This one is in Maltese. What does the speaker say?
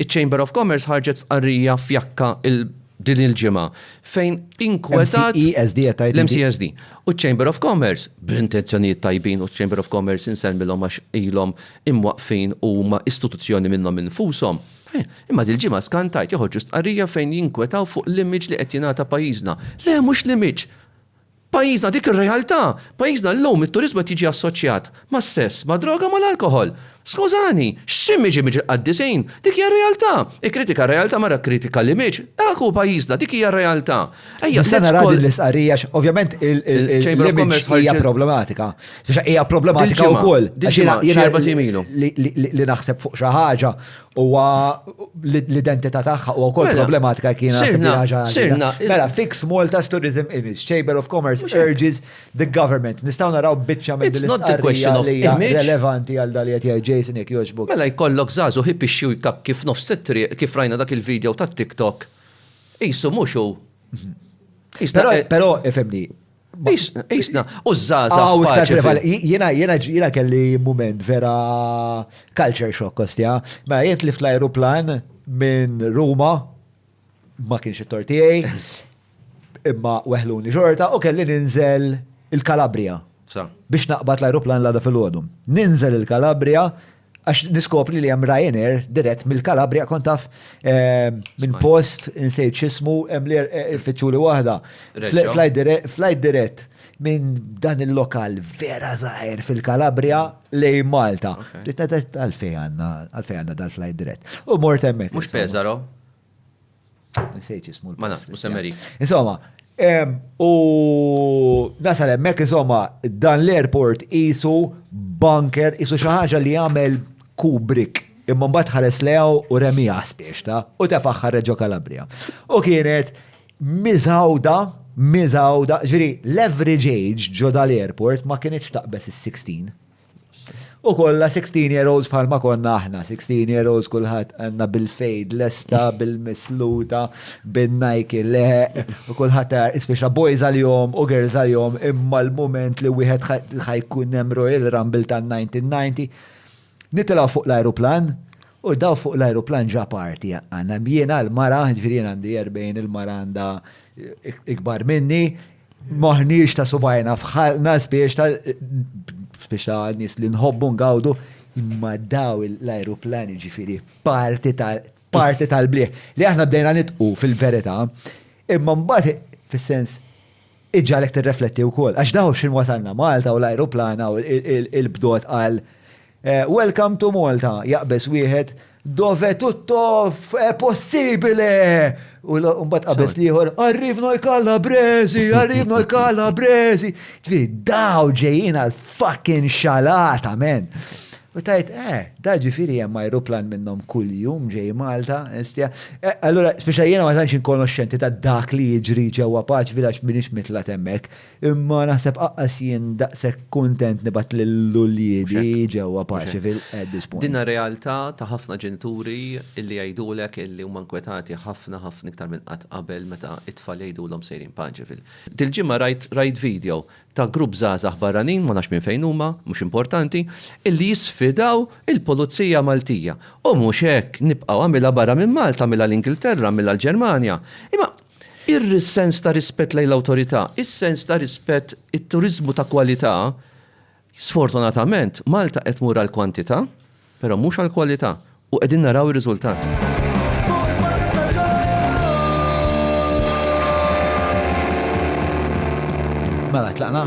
il-Chamber of Commerce ħarġet sqarrija fjakka din il-ġimgħa fejn inkwetat l-MCSD u ċ-Chamber of Commerce bl-intenzjonijiet tajbin u ċ-Chamber of Commerce insellmilhom għax ilhom imwaqfin u huma istituzzjoni minnhom infushom. Imma dil-ġimgħa skantajt joħorġu stqarrija fejn jinkwetaw fuq l-image li qed jingħata pajjiżna. Le mhux l-image. Pajjiżna dik ir-realtà. Pajjiżna llum it-turiżmu qed jiġi assoċjat mas-sess, ma' droga ma' l-alkoħol. Skużani, x'image qaddisejn? Dik hija realtà. Ikkritika realtà mara kritika l-image. Dak hu pajjiżna, dik hija realtà. Ejja se nara din l-isqarrija ovvjament l-image hija problematika. Hija problematika wkoll. Li naħseb fuq xi ħaġa huwa l-identità tagħha huwa wkoll problematika kien naħseb li ħaġa. Mela fix Malta's tourism image. Chamber of Commerce urges the government. Nistgħu naraw biċċa minn l-isqarrija li hija relevanti għal dal qed Jason jekk jogħġbok. Mela jkollok żagħżu ħippixxi jkak kif nofs it-triq kif rajna dak il-video tat-TikTok. Qisu mhux hu. Però ifhemni. Isna, u żgħażagħ. Jiena kelli mument vera culture shock kostja. Ma jien tlift l-ajruplan minn Ruma ma kienx it-tor tiegħi imma weħluni xorta u kelli ninżel il-Kalabria. Biex naqbad l-aeroplan l-għada fil-għodum. Ninżel il-Kalabria, għax niskopri li hemm Ryanair dirett mill-Kalabria kontaf minn post insejt xismu hemm li fitxuli waħda. Flight dirett minn dan il-lokal vera żgħir fil-Kalabria lej Malta. Għalfej għandna dal-flight dirett. U mort hemmhekk. Mhux Pesaro? Insejt xismu Ma nafx mhux Amerik. Insomma, u nasal hemmhekk insomma dan l-airport isu bunker, isu xi ħaġa li jagħmel Kubrick imma mbagħad ħares lew u remija spiex ta' u tefaħħar Reġo Kalabria. U kienet miżawda, ġifieri l-average age ġo dal-airport ma kienx taqbes is-16. U kollha 16-year-olds bħalma konna aħna, 16-year-olds kulħadd għandna bil-fejd lesta, bil-misluta, bin-Nike leħ, u kulħadd ispeċa boys għal-jom u girls għal-jom imma l-moment li wieħed ħajkun hemm Royal Rumble tan-1990. Nitilgħu fuq l-ajruplan u daw fuq l-ajruplan ġa parti għandna jiena l-mara, ġifieri għandi 40 il-mara għandha ikbar minni, moħniex ta' subajna fħalna spiex ta' nis li nħobbu ngawdu imma daw l-aeroplani ġifiri parti tal-bliħ li aħna bdejna nitqu fil-verità imma mbagħad fis-sens iġġalek tirrefletti wkoll għax daw x'in wasalna Malta u l-aeroplana u il-bdot qal welcome to Malta jaqbes wieħed dove tutto è possibile u mbagħad qabes liħor arrivno l-Kalabresi ġifieri daw ġejjin għal fucking xalata men u tajt da ġifieri hemm ajruplan minnhom kuljum ġej Malta allura speċa jiena ma tantx inkonoxxenti ta' dak li jiġri ġewwa Paċville għax m'iniex mitla hemmhekk imma naħseb aqqas jien daqshekk kuntent nibgħat lill-uljiedi ġewwa Paċville at this point. Dinha realtà ta' ħafna ġenituri illi jgħidulek illi huma nkwetati ħafna iktar minn qatt qabel meta it-tfal jgħidulhom sejrin Paċville. Dil-ġimgħa rajt video ta' grupp żgħażagħ barranin ma nafx minn fejn huma, mhux importanti, illi jisfidaw il-Pulizija Maltija. U mhux hekk nibqgħu għamilha barra minn Malta, għamilha l-Ingilterra, għamilha l-Ġermanja. Imma ir-sens ta' rispett lejn l-awtorità, is-sens ta' rispett it-turiżmu ta' kwalità, sfortunatament Malta qed tmur għall-kwantità, però mhux għall-kwalità u qegħdin naraw ir-riżultat. Mela tlaqna.